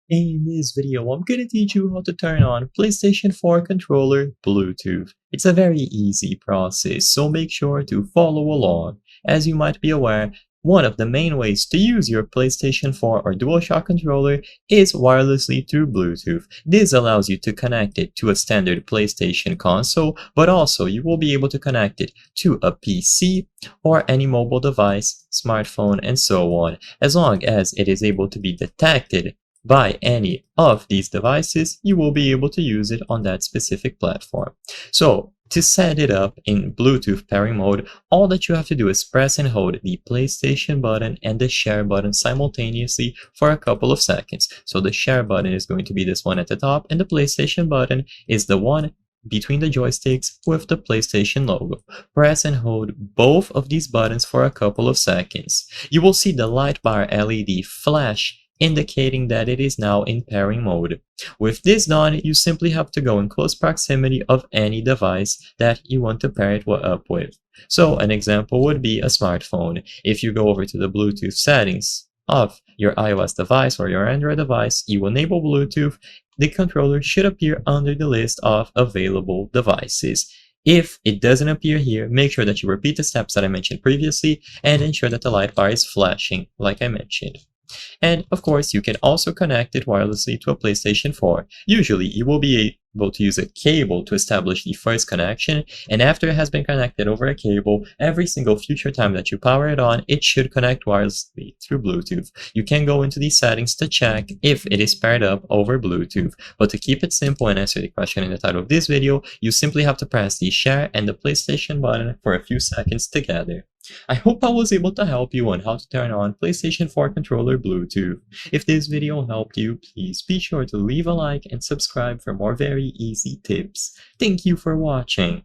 In this video, I'm gonna teach you how to turn on PlayStation 4 controller Bluetooth. It's a very easy process, so make sure to follow along. As you might be aware, one of the main ways to use your PlayStation 4 or DualShock controller is wirelessly through Bluetooth. This allows you to connect it to a standard PlayStation console, but also you will be able to connect it to a PC or any mobile device, smartphone, and so on, as long as it is able to be detected by any of these devices, you will be able to use it on that specific platform. So to set it up in Bluetooth pairing mode, all that you have to do is press and hold the PlayStation button and the share button simultaneously for a couple of seconds. So the share button is going to be this one at the top, and the PlayStation button is the one between the joysticks with the PlayStation logo. Press and hold both of these buttons for a couple of seconds. You will see the light bar LED flash, indicating that it is now in pairing mode. With this done, you simply have to go in close proximity of any device that you want to pair it up with. So an example would be a smartphone. If you go over to the Bluetooth settings of your iOS device or your Android device, you enable Bluetooth, the controller should appear under the list of available devices. If it doesn't appear here, make sure that you repeat the steps that I mentioned previously and ensure that the light bar is flashing like I mentioned. And of course, you can also connect it wirelessly to a PlayStation 4. Usually, you will be able to use a cable to establish the first connection, and after it has been connected over a cable, every single future time that you power it on, it should connect wirelessly through Bluetooth. You can go into these settings to check if it is paired up over Bluetooth, but to keep it simple and answer the question in the title of this video, you simply have to press the share and the PlayStation button for a few seconds together. I hope I was able to help you on how to turn on PlayStation 4 controller Bluetooth. If this video helped you, please be sure to leave a like and subscribe for more very easy tips. Thank you for watching.